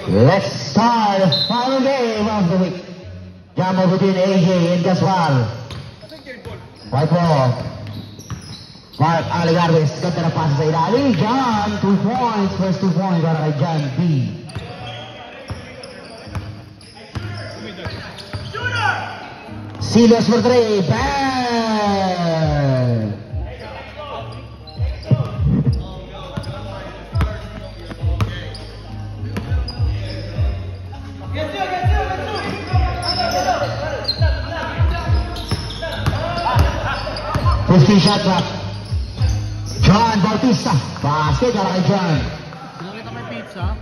Let's start the final game of the week. Jumbo between AJ and Gaspar. White ball. Mark Aligarves, ganda na pasa sa ilalim. John, 2 points. First 2 points para kay John B. Silos for 3. Bang! Shot clock. John Bautista. Basket para kay John. Sino kita may pizza?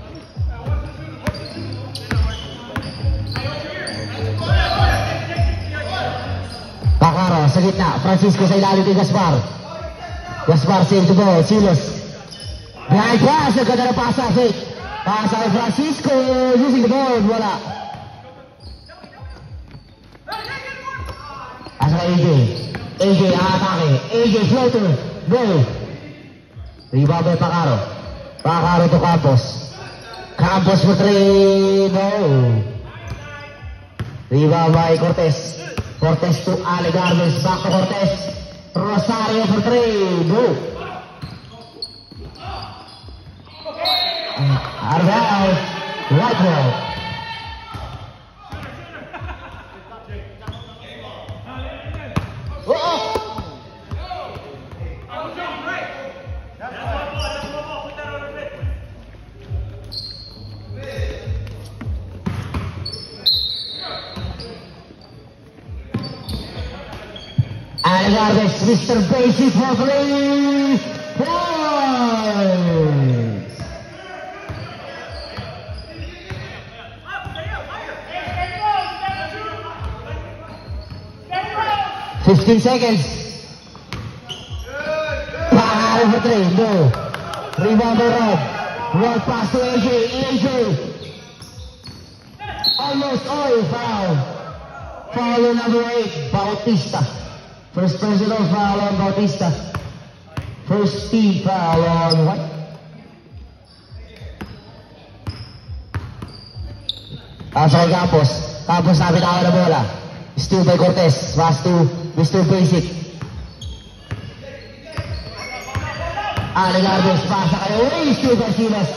Pacaro sa gitna. Francisco sa ilalim kay Gaspar. Gaspar save the ball. Silos. Behind pass. Nagkada na pasa. Fake. Pasa kay Francisco. Using the ball. Wala. Asa kay AJ. AJ atake. AJ floater. Go. Rebound by Pacaro. Pacaro to Campos. Campos for 3. No. Rebound by Cortez. Cortez to Aligarves. Back to Cortez. Rosario for 3. Go. Out of bounds. White ball. Aligarves, Mr. Basic for 3 points. $15 seconds. Pacaro for 3. No. Rebound by Rob. Rob pass to AJ. AJ. Almost all foul. Foul on number 8. Bautista. First personal foul on Bautista. First team foul on what? Sa kay Campos. Campos na bitawa na bola. Steal by Cortez. Pass to Mr. Basic. Aligarves. Pasa kayo. Steal by Silas.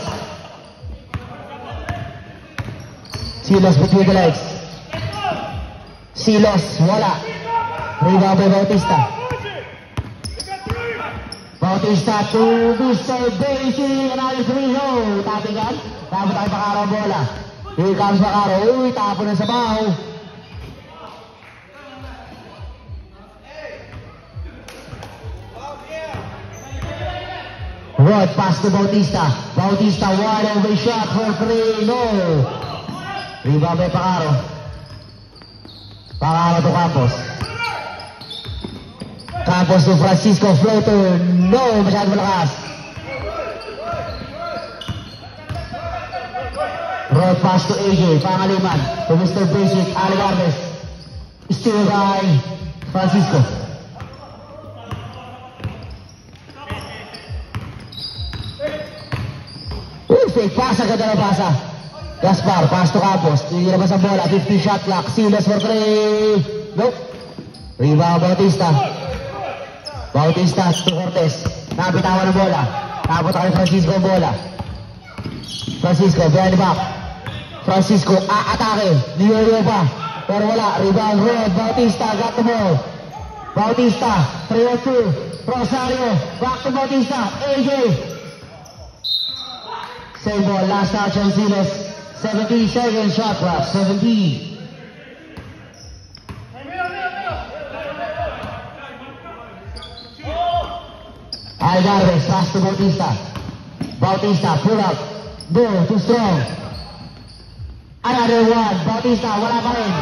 Silas between the legs. Silas. Wala. Rebound by Bautista. Bautista to Mr. Basic. Another 3-0. Tapigan. Tapos tayo Pacaro ang bola. Here comes Pacaro. Uy, tapo na sa baho. Rod pass to Bautista. Bautista wide open shot for 3. No. Rebound by Pacaro. Pacaro to Campos. Campos to Francisco floater. No, masyadong malakas. Rod pass to AJ. Pangaliman to Mr. Basic. Aligarves. Steal by Francisco. Fake pass, agad na pasa. Gaspar, pass to Campos. Tinilabas ang bola. 50 shot clock. Silas for 3. Nope. Rebound Bautista. Bautista to Cortez. Napitawan ang bola. Tapos kay Francisco ang bola. Francisco, behind the back. Francisco, atake. Niyo pa. Pero wala. Rebound Rod. Bautista, got the ball. Bautista, 3-2. Rosario, back to Bautista. AJ. Same ball, last touch on Silas. 17 seconds shot clock. 17. Aligarves, pass to Bautista. Bautista, pull up. Go, too strong. Another one. Bautista, wala pa rin.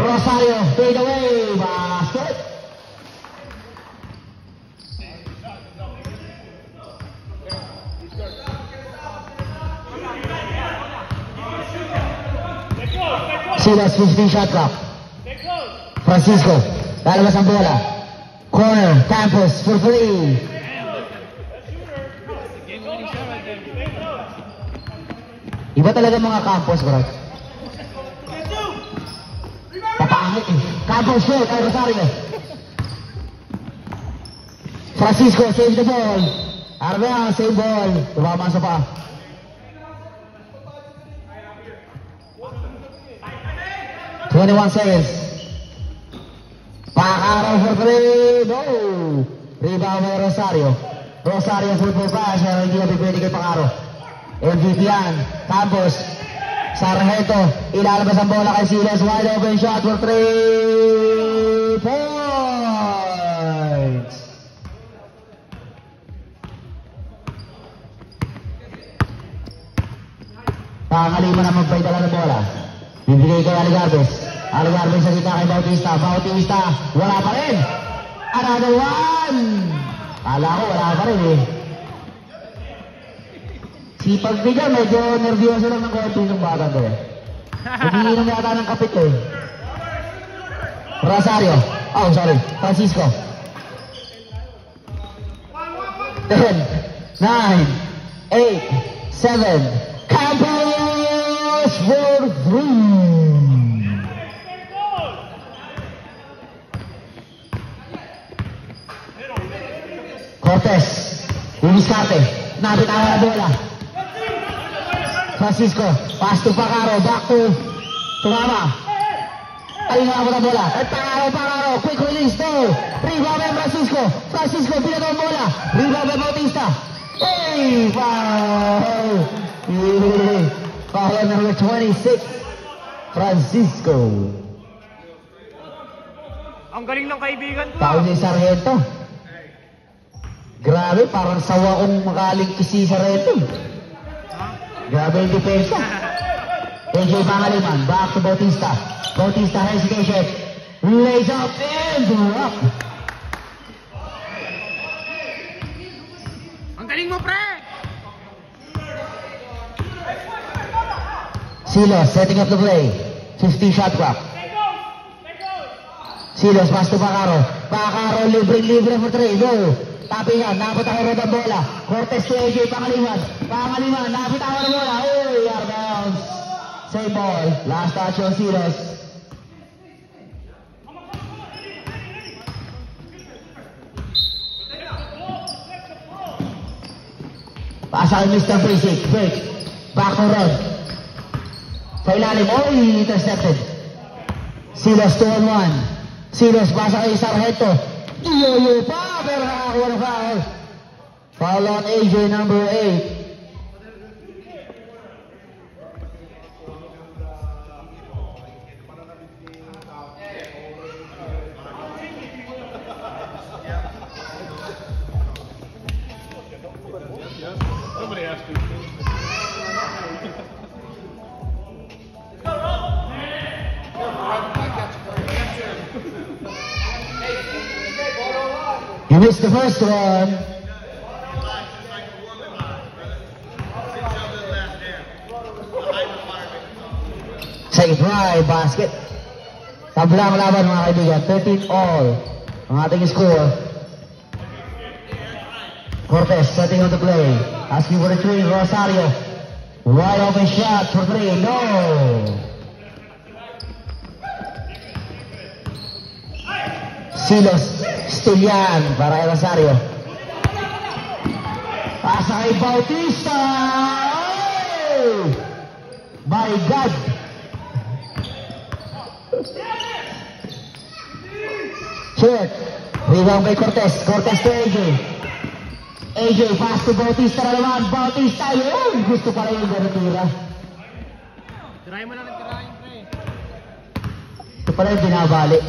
Rosario, fade away. Basket. Silas, 15 shot clock. Francisco, lalabas ang bola. Corner, Campos for 3. Iba talaga mga campus, bro. Papangit eh. Campus short, ay Rosario. Francisco, save the ball. Arbea, save ball. Tumama sa pa. $21. Pakaraw for three. No. Rebound by Rosario. Rosario football pass. Pero hindi natin pwede kay Pakaraw. MVP yan. Campos. Sargento. Ilalabas ang bola kay Silas. Wide open shot for 3 points. Pangalima na magpaitala ng bola. Bibigay kay Aligarbes. Aligarbes sa kita kay Bautista. Bautista. Wala pa rin. Another one. Kala ko wala pa rin eh. Si Pagbigyan, medyo nervyoso lang ng konti ng bata to eh. Umiinom yata ng kapit eh. Rosario. Oh, sorry. Francisco. 10, 9, 8, 7. Campos for 3. Cortez. Umisarte. Nabitawan na bola. Francisco, pass to Pacaro, back to Tumama. Talinga ako na bola. At Pacaro, quick release, no. Rebound by Francisco. Francisco, pinatawang bola. Rebound by Bautista. Hey, foul. Foul number 26, Francisco. Ang galing ng kaibigan ko. Foul ni Sargento. Grabe, parang sawa kong makalingkis si Sargento. Grabe yung depensa. AJ Pangaliman, back to Bautista. Bautista hesitation. Lays up and drop. Ang galing mo, pre! Silos setting up the play. 50 shot clock. Silos, pass to Pacaro. Pacaro, libre for 3. Go. Tapingan, napitawan rin ang bola. Cortez to AJ Pangaliman. Pangaliman, napitawan ang bola. Uy, out of bounds. Same ball. Last touch on Silos. Pasa kay Mr. Basic. Break. Back to Red. Sa ilalim. Uy, intercepted. Silos 2-on-1. Silos, pasa kay Sargento. Iyo pa, pero nakakuha na foul. Foul on AJ number 8. Somebody asked me. You missed the first one. Second try, basket. Tabla ang laban mga kaibigan. 13 all. Ang ating score. Cortez setting on the play. Asking for the 3, Rosario. Wide open shot for 3. No. Silos. Still yan para kay Rosario. Pasa kay Bautista. Oh! My God. Short. Rebound kay Cortez. Cortez to AJ. AJ, pass to Bautista na naman. Bautista yun. Gusto pala yung garantira. Tirahin mo lang ng tirahin, pre. Ito pala yung binabalik.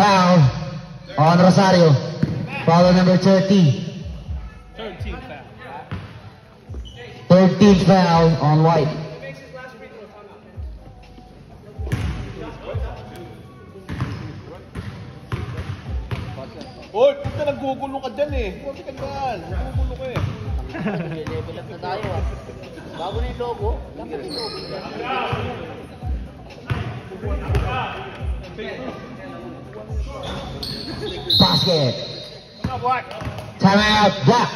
Foul on Rosario. Foul on number 30. 13th foul. 13th foul on White. Oy, puta, naggugulo ka dyan eh. Huwag ka dyan. Naggugulo ka eh. Level up na tayo ah. Bago na yung logo. Dapat yung logo. Basket. Come on, Black. Time out. Black.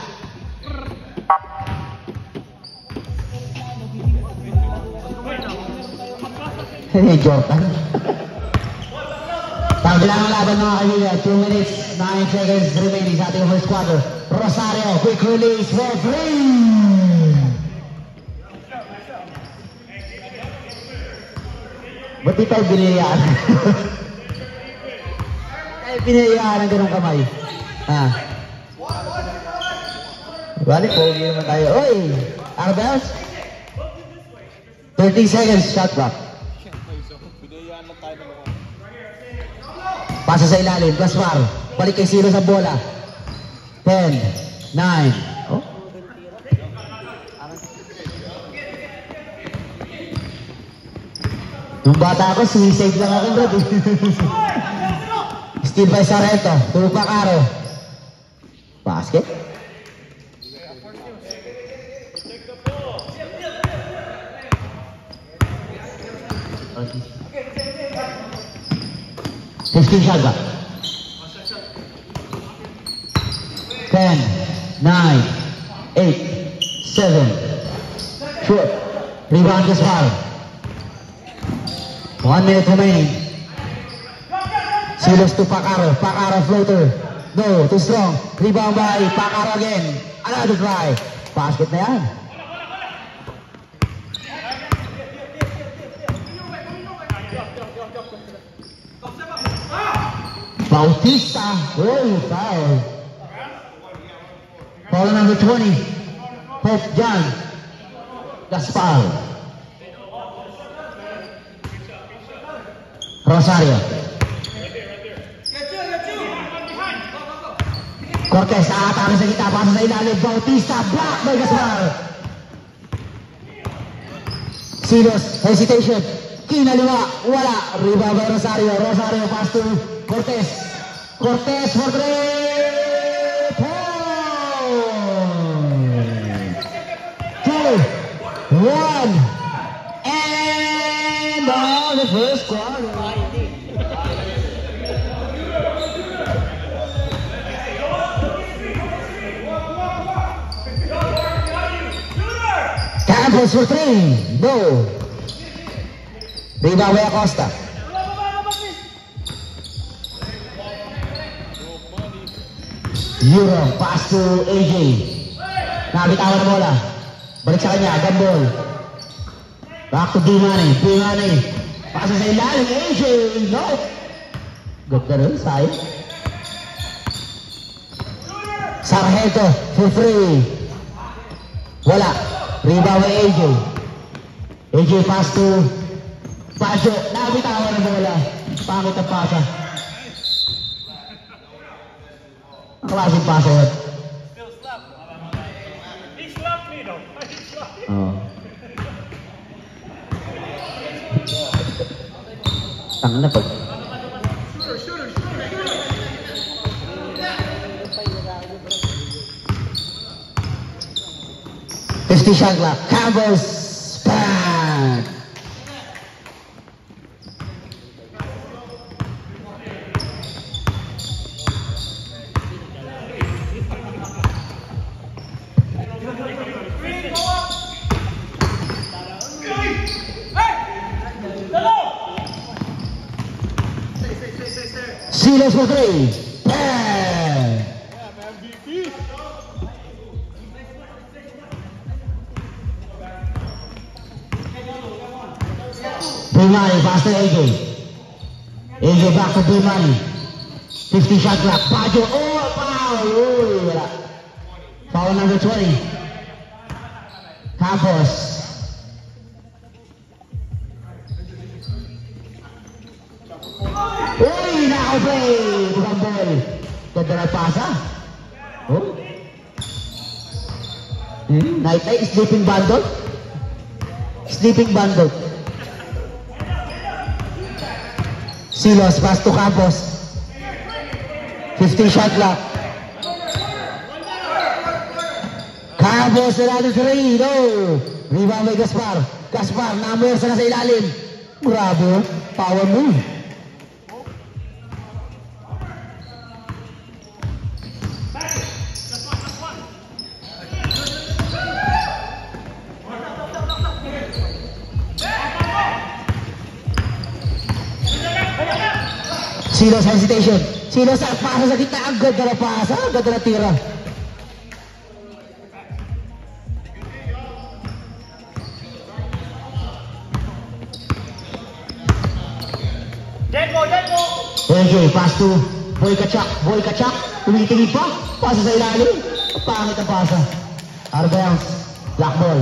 Hey, Jordan. Pagbilang ang laban mga kaibigan, 2 minutes, 9 seconds remaining sa ating first quarter. Rosario, quick release for 3! Ba't di tayo binayaan? Tayo binayaan ng ganong kamay. Ha? Balik, pogi naman tayo. Oy! Arbels? 30 seconds, shot clock. Pinayaan lang tayo ng mga. Pasa sa ilalim, Gaspar. Balik kay Silo sa bola. 10, 9. Oh? Nung bata ako, sumisave lang ako, bro. Steve by Sarento. Tupak Aro. Basket. Fifteen shot clock. 10, 9, 8, 7. Short. Rebound is foul. 1 minute remaining. Silos to Pacaro. Pacaro floater. No, too strong. Rebound by Pacaro again. Another try. Basket na yan. Bautista. Oh, foul. Foul number 20. Pope John. Gaspar. Rosario. Cortez, aatake sa kita, pasa sa ilalim. Bautista, block by Gaspar. Silos, hesitation. Kinaliwa, wala. Rebound by Rosario. Rosario pass to Cortez. Cortez for 3. 2, 1. And on the first quarter. Campos for 3. No. Rebound by Acosta. Euro, pass to AJ. Nabitawan na bola. Balik sa kanya, gambol. Back to D-Money. D-Money. Pasa sa ilalim, AJ. No. Ganda rin, sayang. Sargento for 3. Wala. Rebound by AJ. AJ pass to Pajo. Nabitawan na bola. Pangit ang pasa. Ang klaseng pasa yun. He slapped me though. He slapped me. Oo. Tanga na pag... Shot clock. Campbell's back. Silos for 3. Bang! B-Money, pass to AJ. AJ back to B-Money. 50 shot clock. Bajo. Oh, foul. Uy, wala. Foul number 20. Campos. Uy, naka-play. Bukang ball. Ganda na pasa. Oh. Night-night, sleeping bundle. Sleeping bundle. Silos, pass to Campos. 15 shot clock. Campos, another 3. No. Rebound by Gaspar. Gaspar, number sa nasa ilalim. Bravo. Power move. Silos hesitation. Silos ang pasa sa gitna. Ang ganda na pasa. Ang ganda na tira. AJ, pass to Boy Kachak. Boy Kachak. Tumitingin pa. Pasa sa ilalim. Pangit ang pasa. Out of bounds. Black ball.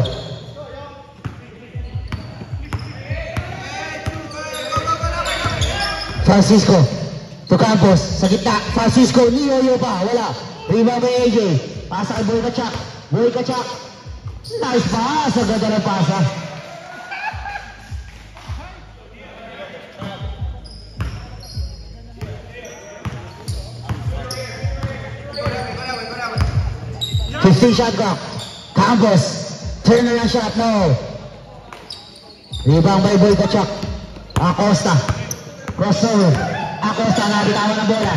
Francisco to Campos sa gitna. Francisco, niyoyo pa, wala. Rebound by AJ. Pasa kay Boy Kachak. Boy Kachak. Nice pass. Ang ganda ng pasa. Shot clock. Campos. Turn around shot. No. Rebound by Boy Kachak. Acosta. Crossover. Acosta nabitawan ng bola.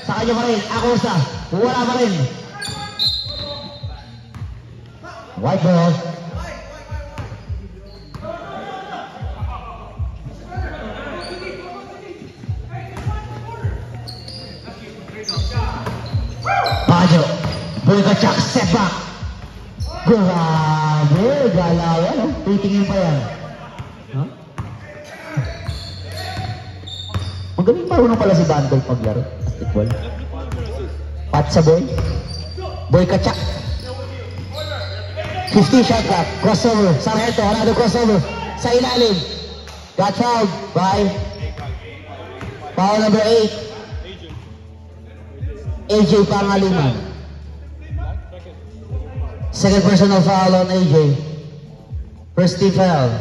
Sa kanya pa rin. Acosta. Wala pa rin. White ball. Bajo. Boy Kachak, step back. Grabe, galawan. Oh. Titingin pa yan. Huh? Magaling marunong pala si Bandol paglaro. Basketball. Pat sa Boy. Boy Kachak. 50 shot clock. Crossover. Sargento, another crossover. Sa ilalim. Got fouled by foul number 8. AJ Pangaliman. Second personal foul on AJ. First team foul.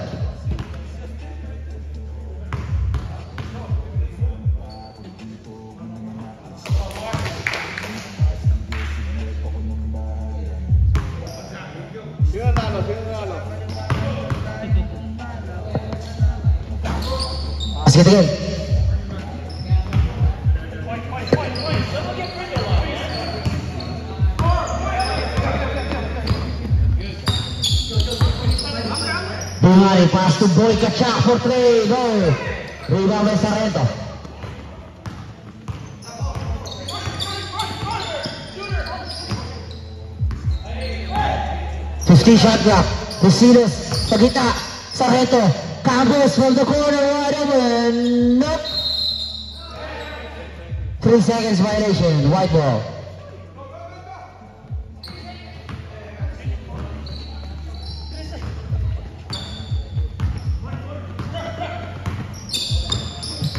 Basket again. Bumari, pass to Boy Kachak for 3. Go. Rebound by Sargento. Shot clock. Busilos sa gitna. Sargento. Campos from the corner. Wide open. Nope. 3 seconds violation. White ball.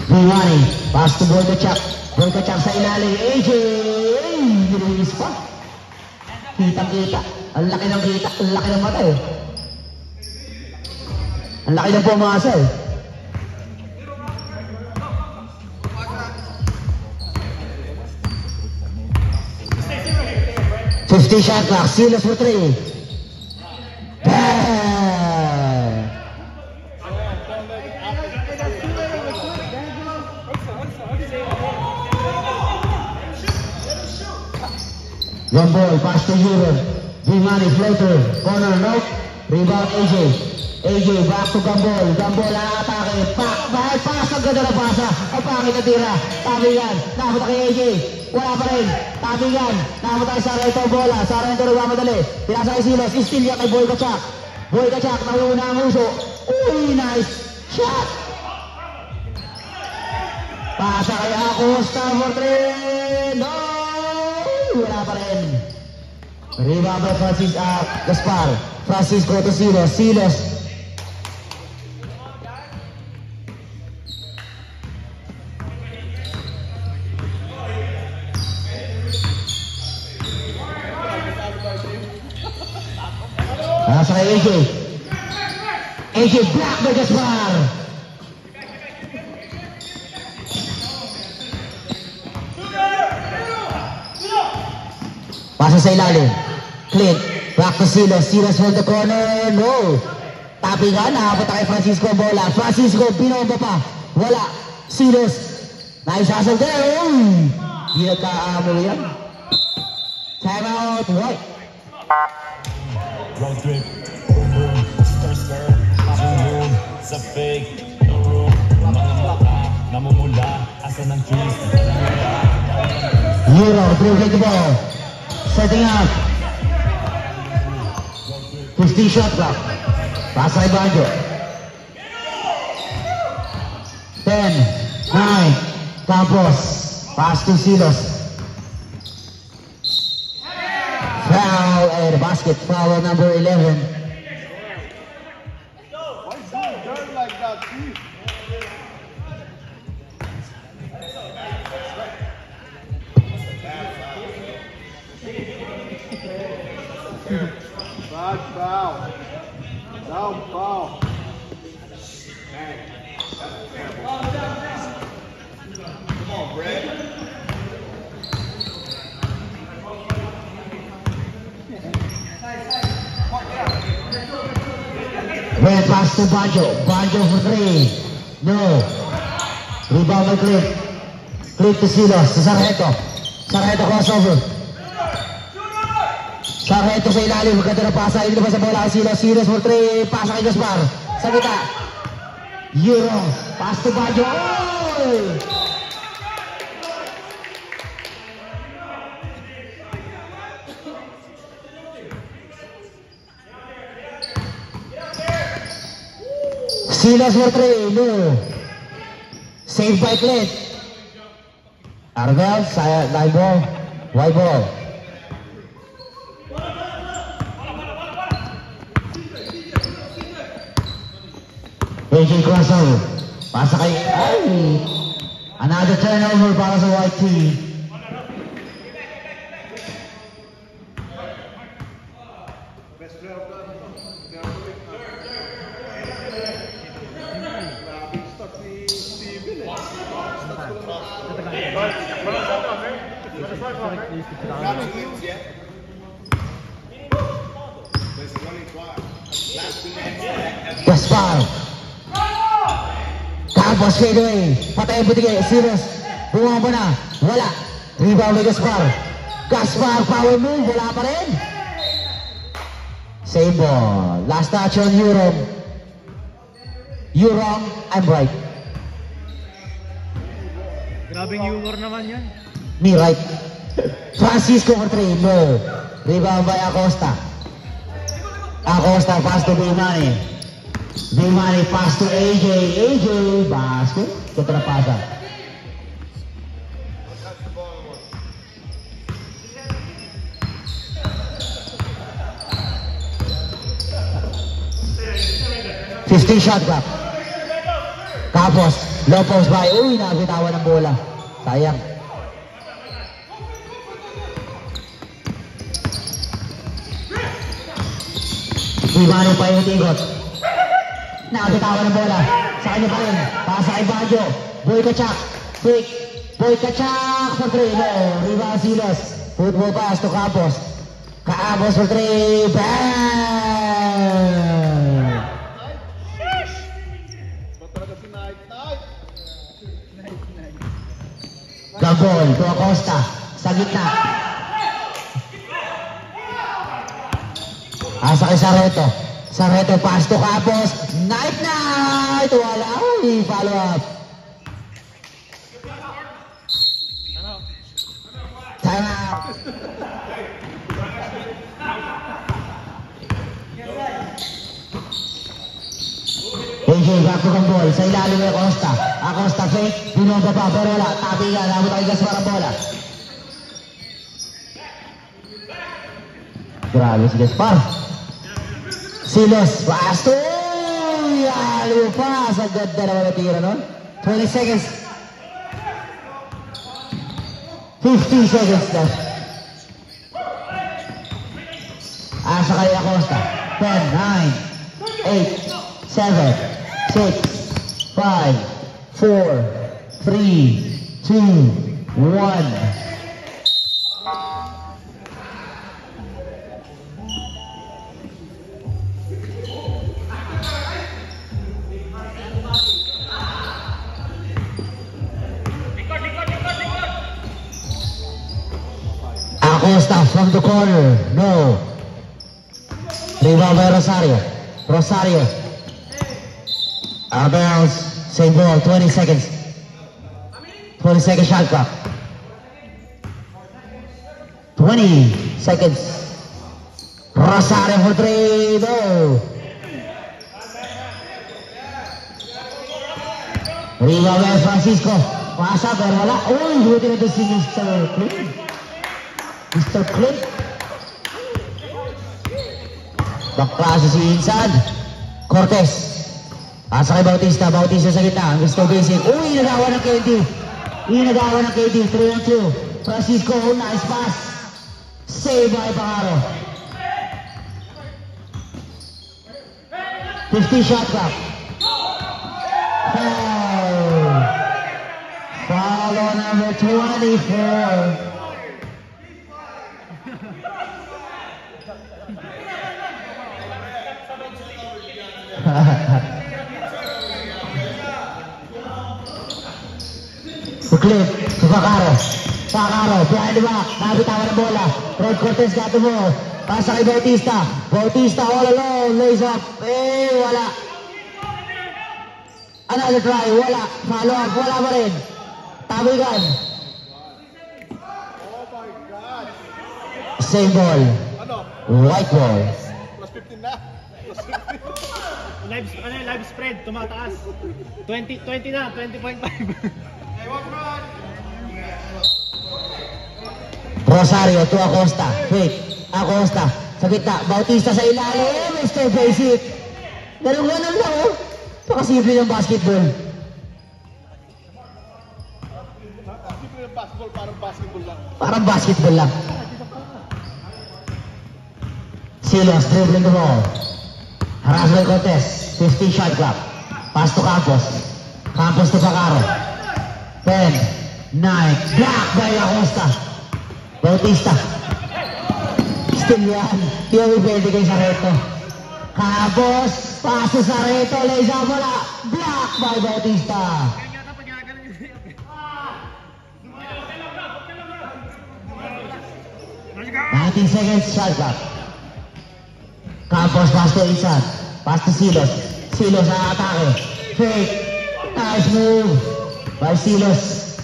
Bumari. Pass to Boy Kachak. Boy Kachak sa ilalim. AJ. Nilinis pa. Kitang-kita. Ang laki ng kita. Ang laki ng mata eh. Ang laki ng pumasa eh. Shot clock. Silos for 3. One ball, pass to Euro. Bumari, floater, corner, nope. Rebound AJ. AJ, back to Gambol. Gambol ang atake. Bahal pass, ang ganda na pasa. Ang pangit na tira. Tabigan. Napunta kay AJ. Wala pa rin. Tabigan. Napunta kay Sargento bola. Sargento rin madali. Pinasa kay Silos. Still yan kay Boy Kachak. Boy Kachak, nauna ang uso. Uy, nice shot. Pasa kay Acosta for 3. No! Wala pa rin. Rebound by Gaspar. Francisco to Silos. Silos. Nasa kay AJ. AJ block by Gaspar. Pasa sa ilalim. Clint. Back to Silos. Silos from the corner. No. Tapigan. Nakapunta kay Francisco bola. Francisco binomba pa. Wala. Silos. Naisasal ka. Hindi nagkaamol yan. Time out. Right. Road trip. Boom boom. Stir stir. Boom boom. Sa fake. No room. Mga mata. Namumula. Asa ng trees. Euro, dribbling the ball. Setting up. 50 shot clock. Pass kay Banjo. 10, 9, Campos. Pass to Silos. Foul and basket. Foul number 11. Why is he turn like that, see? Bad foul. Down foul. Come on, Brad. Red pass to Banjo. Banjo for 3. No. Rebound by Click. Click to Silos. To Sargento. Sargento crossover. Sargento sa ilalim. Maganda na pasa. Ilabas sa bola kay Silos. Silos for 3. Pasa kay Gaspar. Sa kita. Euro. Pass to Banjo. Oh! Silas for 3, no. Saved by Clint. Arvel, live ball, white ball. AJ crossover. Pasa kay, ay! Another turnover para sa white team. Gaspar. Campos fade away. Patay ang butigay. Silos. Bumaba na. Wala. Rebound by Gaspar. Gaspar, power move. Wala pa rin. Same ball. Last touch on Eurom. Eurom, I'm right. Grabing humor naman yan. Me right. Francisco for 3. No. Rebound by Acosta. Acosta pass to Bimani. Bimani pass to AJ. AJ basket. Kita na pasa. $15 shot clock. Campos. Low post by. Uy, nabitawan ng bola. Sayang. Bimani pa yung tigot. Nabitawan ng bola. Sa kanya pa rin. Pasa kay Baggio. Boy Kachak. Quick. Boy Kachak for 3. No. Rebound Silos. Football pass to Campos. Campos for 3. Bang! Gabol to Acosta. Sa gitna. Asa kay Sarreto. Sarreto pass to Campos. Night! Wala. Uy, follow up. Time out. AJ back to Gambol. Sa ilalim ng Acosta. Acosta fake. Pinong pa pero wala. Tabi nga. Nabot ang Gaspar ang bola. Grabe si Gaspar. Silos. Pass to. Yalo pa. Sa ganda naman ang tira nun. 20 seconds. 15 seconds left. Asa kay Acosta. 10, 9, 8, 7, 6, 5, 4, 3, 2, 1. Acosta from the corner. No. Rebound by Rosario. Rosario. Out of bounds. Same ball. 20 seconds. 20 second shot clock. 20 seconds. Rosario for 3. No. Rebound by Francisco. Pasa pero wala. Uy, buti na ito si Mr. Clint. Mr. Clint. Baklase si Insan. Cortez. Pasa kay Bautista. Bautista sa gitna. Mr. Basic. Uy, nagawa ng KD. Inagawa ng KD. 3-2. Francisco. Nice pass. Save by Pangaro. 50 shot clock. Foul. Foul on number 24. Clip, Pacaro. Pacaro, behind the back. Nabitawan ng bola. Red Cortez gato mo. Pasa kay Bautista. Bautista all alone. Lays up. Eh, wala. Another try. Wala. Follow up. Wala pa rin. Tabigan. Oh my God. Same ball. Ano? White ball. Plus 15 na. Plus 15. Live spread, tumataas. 20 na, 20.5. Rosario to Acosta. Fake. Acosta. Sa gitna. Bautista sa ilalim. Mr. Basic. Ganun-ganun lang oh. Pakasimple ng basketball. Simple yung basketball, parang basketball lang. Parang basketball lang. Silos dribbling the ball. Harassment contest. 50 shot clock. Pass to Campos. Campos to Pacaro. 10, 9. Block by Acosta. Bautista. Still yan. Yung pwede kay Sareto. Campos. Pass to Sareto. Lays up wala. Block by Bautista. 19 seconds shot clock. Campos pass to Isan. Pass to Silos. Silos na atake. Fake. Nice move by Silos.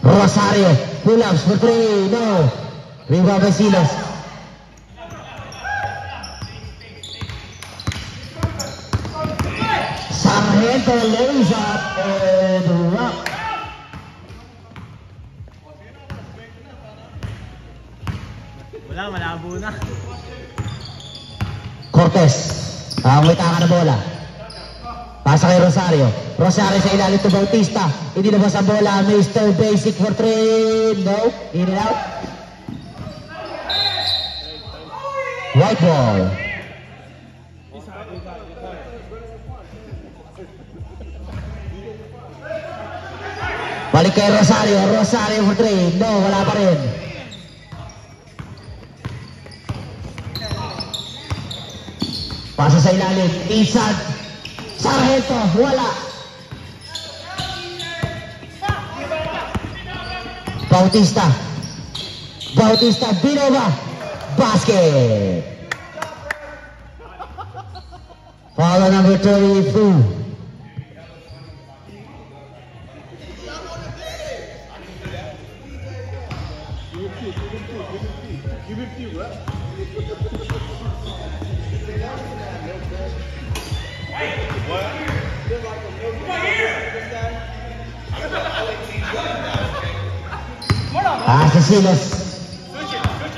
Rosario. Pull-ups for 3. No. Rebound by Silos. Sargento lays up and rock. Wala, malabo na. Cortez. May taka na bola. Pasa kay Rosario. Rosario sa ilalim to Bautista. Hindi labas ang bola. Mr. Basic for 3. No. In and out. White ball. Balik kay Rosario. Rosario for 3. No. Wala pa rin. Pasa sa ilalim. Isan. Sargento. Wala. Bautista. Bautista. Binova. Basket. Foul number 32. Give it to you, bro. Pass to Silos.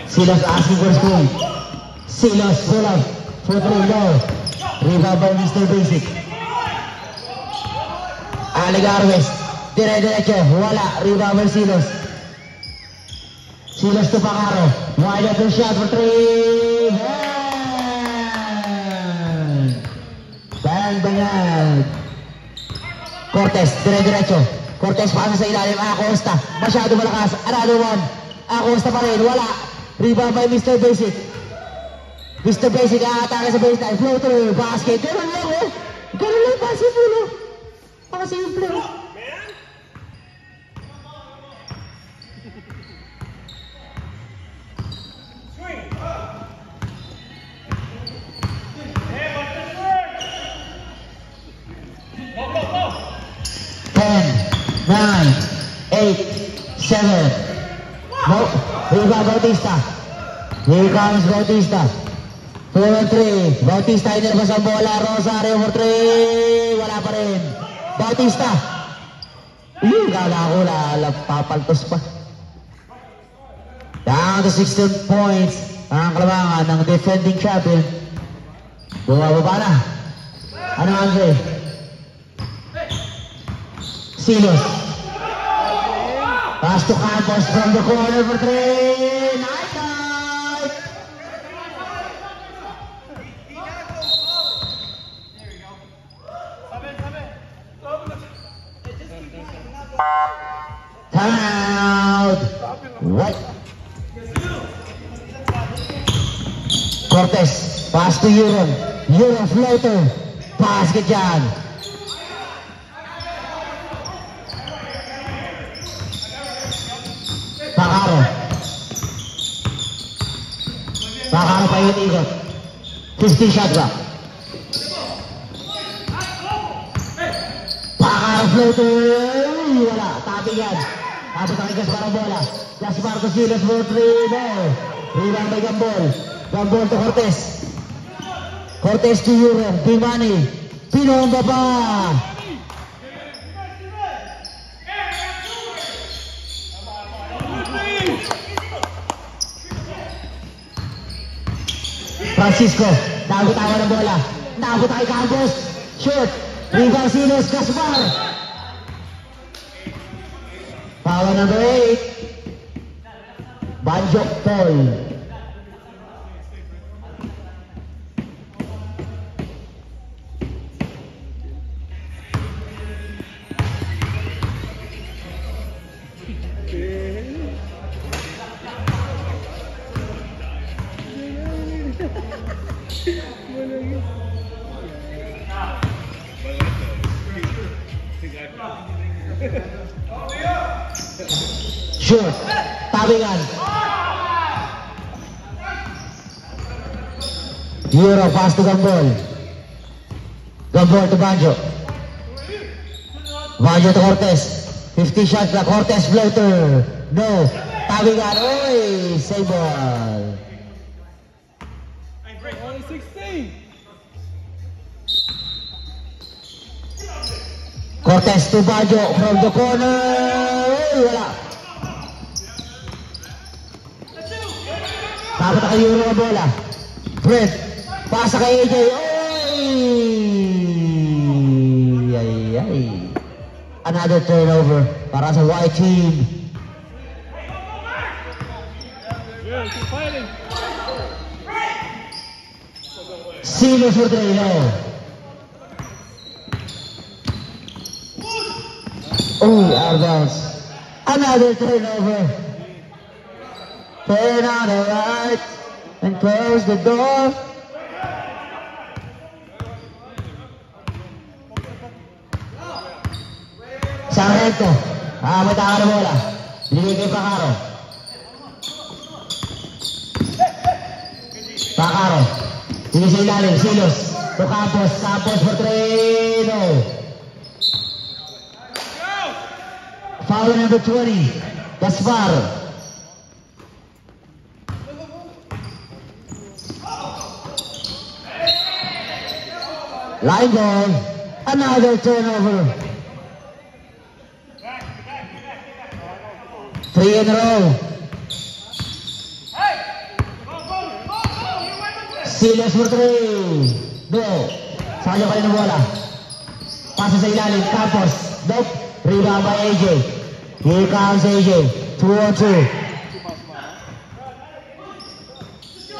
Silos asking for screen. Silos pull up for 3. No. Rebound by Mr. Basic. Aligarves. Dire-diretso. Wala. Rebound by Silos. Silos to Pacaro. Wide open shot for 3. Bang, bang. Cortez. Dire-diretso. Cortez pasa sa ilalim. Acosta. Masyado malakas. Another one. Acosta pa rin. Wala. Rebound by Mr. Basic. Mr. Basic aatake sa baseline. Flow through. Basket. Ganun lang eh. Ganun lang basketball eh. Pakasimple eh. 7. No. Rebound Bautista. Here comes Bautista. 4-3. Bautista inilabas ang bola. Rosario for 3. Wala pa rin. Bautista. Kala ko papaltos pa. Down to 16 points. Ang kalabangan ng defending champion. Bumababa na. Ano Andre? Silos. Pass to Campos from the corner for 3. Nice night. Timeout. What? Cortez. Pass to Euron. Euron floater. Pass ke dyan. Pacaro. Pacaro pa yung ikot. 50 shot clock. Pacaro floater. Wala. Tabi yan. Tapos ang Gaspar ang bola. Gaspar to Silas for 3. No. Rebound by Gambol. Gambol to Cortez. Cortez to Euron. Pimani. Pinomba pa. Francisco, naabot-awa ng bola. Naabot kay Campos. Shoot. Rebound Silos, Gaspar. Power number 8. Banjok Paul. Sure. Tabingan. Euro pass to Gambol. Gambol to Banjo. Banjo to Cortez. 50 shots na Cortez floater. No. Tabingan. Oy, save ball. Only 16. Cortez to Banjo from the corner. Oy, wala. Tapos kay Euro ang bola. Brent. Pasa kay AJ. Oy! Ay. Another turnover para sa white team. Yeah, keep fighting. Silos for 3. No. Oh, out of bounds. Another turnover. Turn on the right and close the door. Sargento. May taka na bola. Binigay kay Pacaro. Pacaro. Hindi sa ilalim. Silos. To Campos. Campos for 3. No. Foul number 20. Gaspar. Line ball. Another turnover. 3 in a row. Silos for 3. No. Salo kayo ng bola. Pasa sa ilalim. Campos. Nope. Rebound by AJ. Here comes AJ. 2-on-2.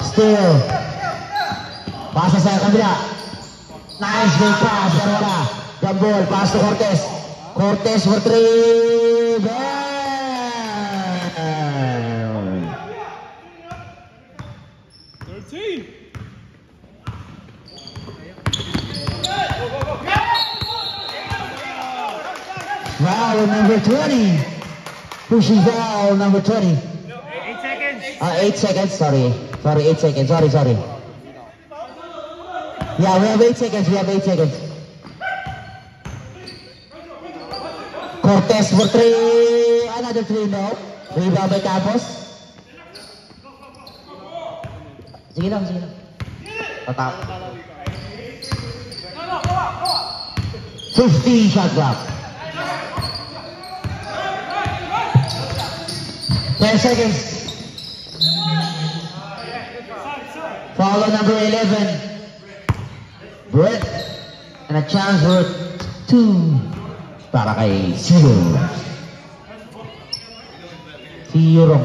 Still. Pasa sa kabila. Nice big pass. Pero wala. Gambol. Pass to Cortez. Cortez for 3. Bam! 13. Foul number 20. Pushing foul number 20. 8 seconds. 8 seconds. Sorry, 8 seconds. Sorry. Yeah, we have 8 seconds. Cortez for 3. Another 3, no. Rebound by Campos. Sige lang, sige lang. Tatap. 50 shot clock. 10 seconds. Foul on number 11. Brett. And a chance for 2 para kay Siro. Siro.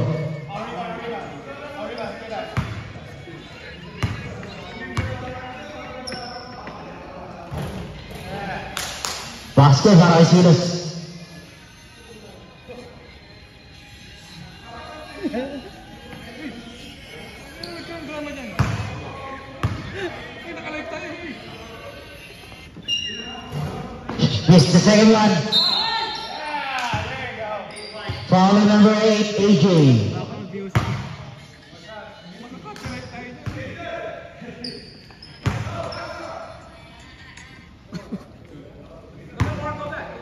Basket para kay Silos. Missed the second one. Foul on number 8, AJ.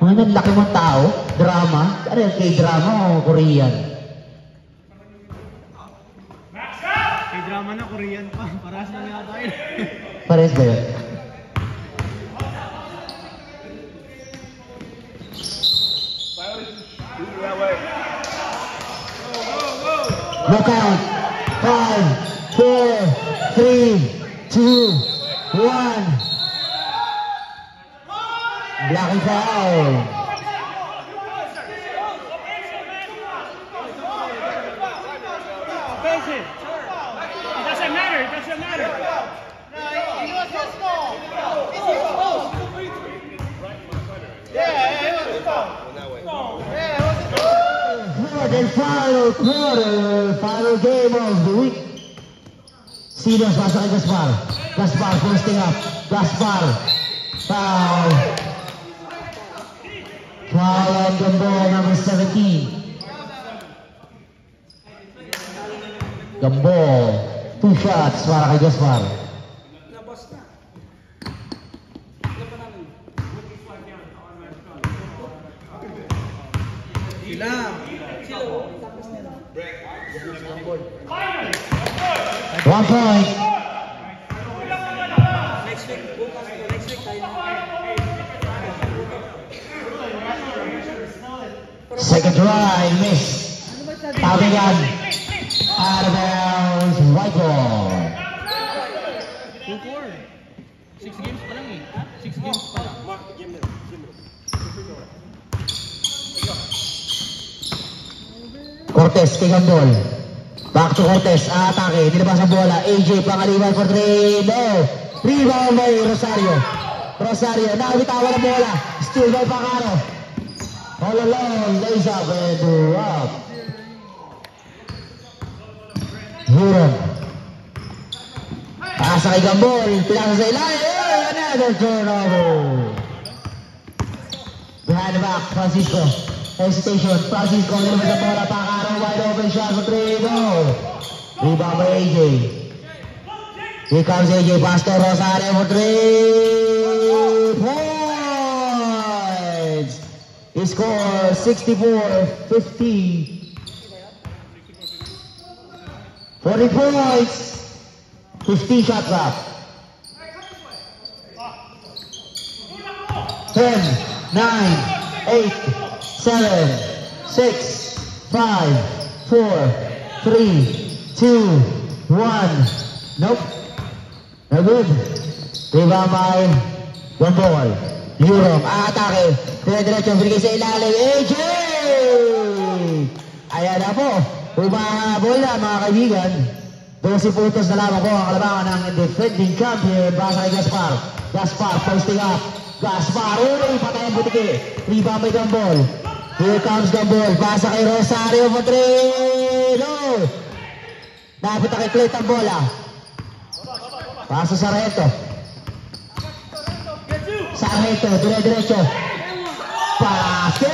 Ang laki mong tao, drama. Ano yan, K-drama o Korean? May drama na, Korean pa. Parehas na yata yun. Pares ba yun? No count. 5, 4, 3, 2, 1. Blocking foul. Offensive. It doesn't matter. It doesn't matter. Third and final quarter, final game of the week. Silos pasok kay Gaspar. Gaspar posting up. Gaspar. Foul. Foul on the ball, number 17. Gambol. 2 shots para kay Gaspar. One point. Second try, miss. Tabigan. Out of bounds, white ball. 2-4. 6 games pa lang eh. 6 games pa lang. Cortez kay Gambol. Back to Cortez, atake, nilabas ang bola. AJ pangaliwan for 3, no. Rebound by Rosario. Rosario, nabitawan ang bola. Steal by Pacaro. All alone, lays up and drop. Huron. Pasa kay Gambol, pinasa sa ilalim. Another turnover. Behind the back, Francisco. Hesitation, Francisco, nilabas ang bola. Pacaro, wide open shot for 3, no. Rebound by AJ. Here comes AJ, pass to Rosario for 3 points. He scores 64-50. 40 points. 50 shot clock. 10, 9, 8, 7, 6, 5, 4, 3, 2, 1. Nope. No good. Rebound by Gambol. Europe, atake. Dire-diretso, binigay sa ilalim. AJ! Ayan na po. Humahabol na mga kaibigan. 12 puntos na lamang po ang kalabangan ng defending champion. Basa kay Gaspar. Gaspar, posting up. Gaspar, uloy, patay ang butiki. Rebound by Gambol. Here comes Gambol. Basa kay Rosario for 3. No! Napita kay Clayt ang bola. Paso sa Sargento. Sargento, dire-diretso. Basket!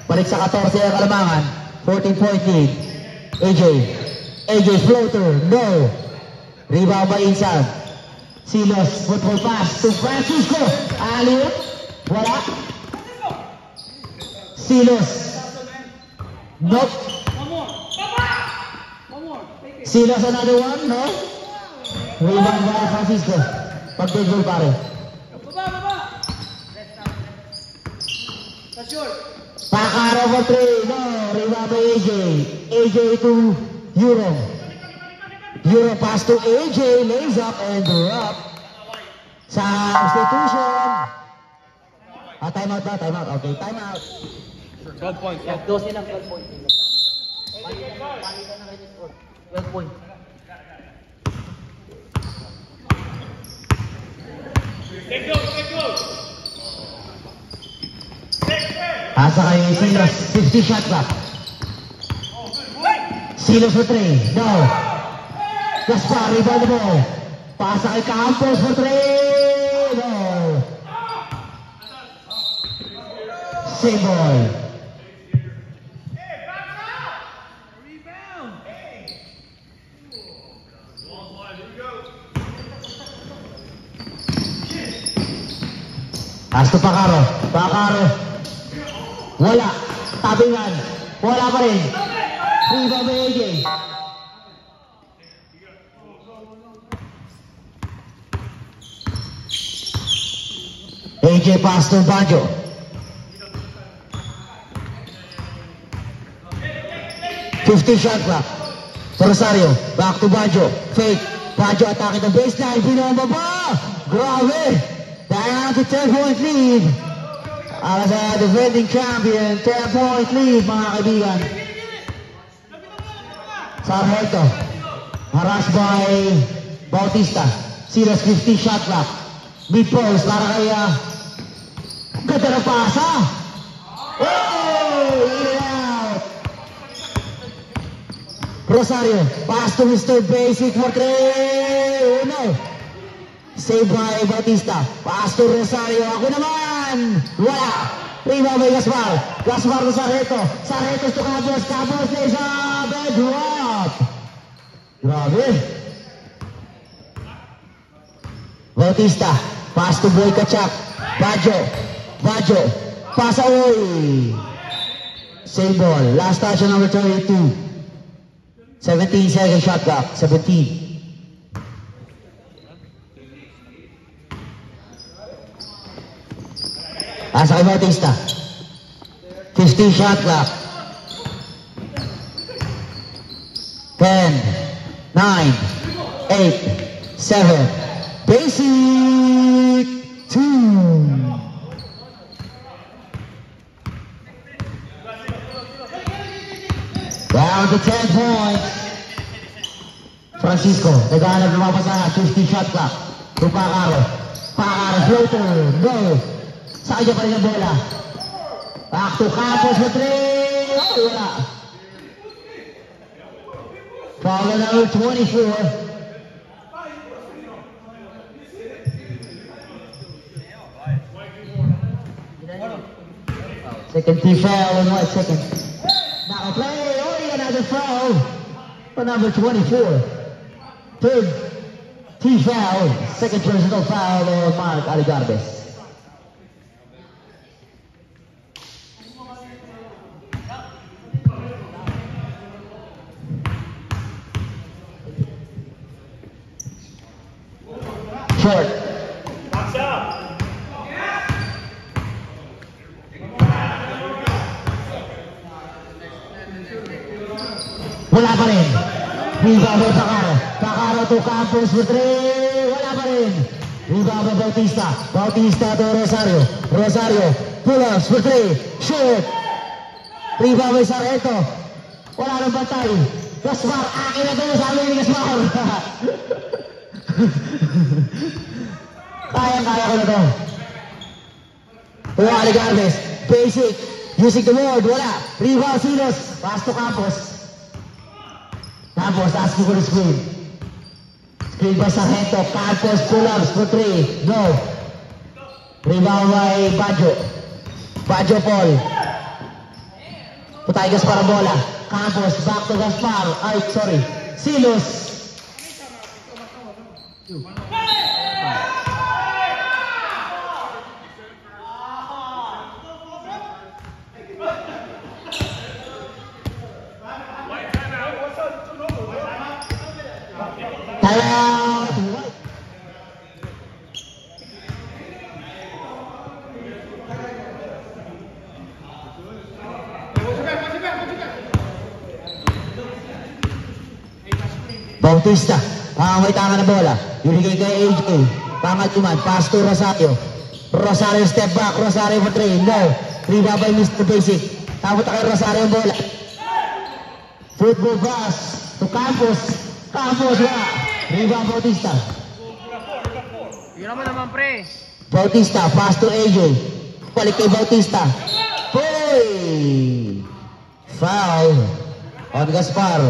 Balik sa 14 ang kalamangan. 14-point lead. AJ floater, no. Rebound by Insan. Silos, football pass to Francisco. Alley-oop, wala. Silos. Nope. Silos another one, no? Rebound by Francisco. Pag-dead ball pare. Pakaro for 3, no. Rebound by AJ. AJ to Euro. Euro pass to AJ, lays up and drop. Substitution. Timeout ba? Timeout. Okay, timeout. 12 points. Yan, 12 lang, 12 points. Palitan na kayo score. 12 points. Asa kay Silos, 50 shot clock. Silos for 3, no. Gaspar, rebound the ball. Pasa kay Campos for 3, no. Same ball. Pass to Pakaro. Pakaro. Wala. Tabingan. Wala pa rin. Rebound by AJ. AJ pass to Banjo. $50 shot clock. Rosario. Back to Banjo. Fake. Banjo atake the baseline. Binomba ba? Grabe. Down to 10-point lead. As a defending champion, 10-point lead mga kaibigan. Sarmiento. Harassed by Bautista. Silas 50 shot clock. Mid post para kay ganda ng pasa. Oh! In and out. Rosario. Pass to Mr. Basic for 3. No. Saved by Bautista. Pass to Rosario. Ako naman. Wala. Rebound by Gaspar. Gaspar to Sarreto. Sarreto to Cabos. Cabos lays up and drop. Grabe. Bautista. Pass to Boy Kachak. Bajo. Bajo. Pass away. Same ball. Last touch on number 32. 17 second shot clock. 17. Asa kay Bautista. 50 shot clock. 10, 9, 8, 7. Basic 2. Down to 10 points. Francisco. Naghanap ng mga pasahan. 50 shot clock. To Pakaro. Pakaro floater. Go. Sa kanya pa rin ang bola. Back to Campos for 3. Oh, wala. Foul number 24. Second team foul in 1 second. Now play. Oh, another foul for number 24. Third team foul. Second personal foul on Mark Aligarbes. Short. Wala pa rin. Rebound by Pakaro. Pakaro to Campos for 3. Wala pa rin. Rebound by Bautista. Bautista to Rosario. Rosario. Pull-ups for 3. Short. Rebound by Sarmiento. Wala nang bantay. Gaspar. Akin na to. Sabi ni Gaspar. Kaya ko na to. Tuwa Aligarbes. Basic. Using the board. Wala. Rebound Silos. Pass to Campos. Campos asking for the screen. Screen by Sarmiento. Campos pull-ups for 3. No. Rebound by Bajo. Bajo Paul. Putay Gaspar ang bola. Campos back to Gaspar. Ay, sorry. Silos. Bautista. May tanga na bola. Ibigay kay AJ. Pangat naman. Pass to Rosario. Rosario step back. Rosario for 3. No. Rebound by Mr. Basic. Tapos kay Rosario ang bola. Football pass to Campos. Campos wala. Rebound Bautista. Tira mo naman, pre. Bautista. Pass to AJ. Balik kay Bautista. Boy! Foul on Gaspar.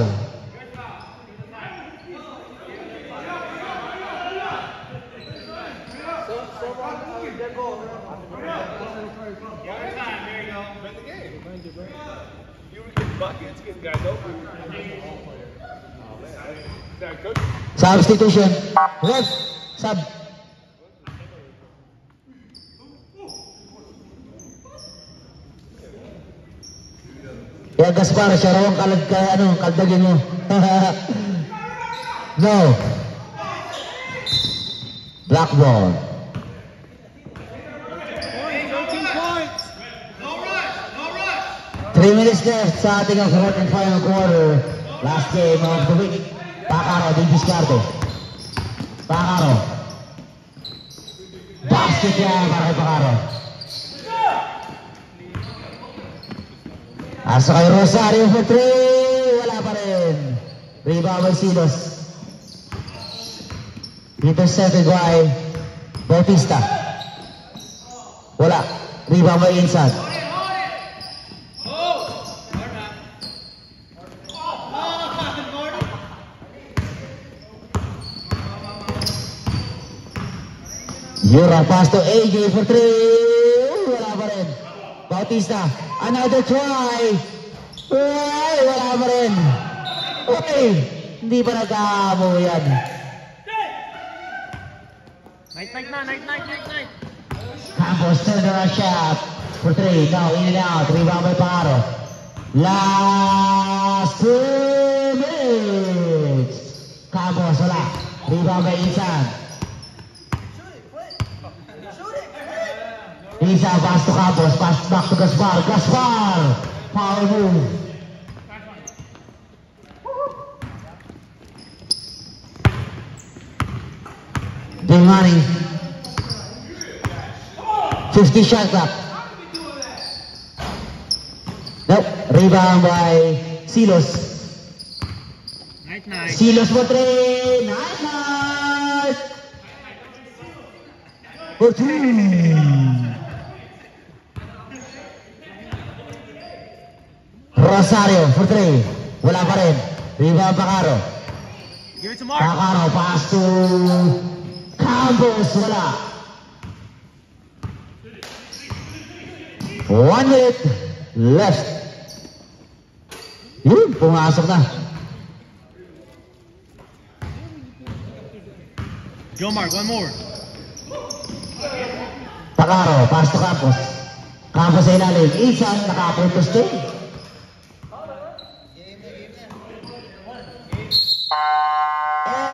Buckets, get guys open. Substitution. Left. Sub. Kaya Gaspar, siya raw ang kaldagin mo. No. Black ball. 3 minutes left sa ating fourth and final quarter. Last game of the week. Pacaro, di discarte. Pacaro. Basket yan para kay Pacaro. Asa kay Rosario for 3. Wala pa rin. Rebound by Silos. Intercepted by Bautista. Wala. Rebound by Insan. Yura pass to AJ for 3. Wala pa rin. Bautista. Another try. Ay, wala pa rin. Okay. Hindi pa nag-aamo yan. Night na, night. Campos turn around shot for 3. Now in and out. Rebound by Pacaro. Last 2 minutes. Campos wala. Rebound by Insan. Isa pass to Campos. Pass back to Gaspar. Gaspar. Foul move. Big money. 50 shot clock. Nope. Rebound by Silos. Night. Silos for 3. Night. For 2. Rosario for 3. Wala pa rin. Rebound Pacaro. Give it to Mark. Pacaro pass to Campos. Wala. 1 minute left. Yun, pumasok na. Go Mark, one more. Pacaro pass to Campos. Campos sa ilalim. Insan nakapuntos din.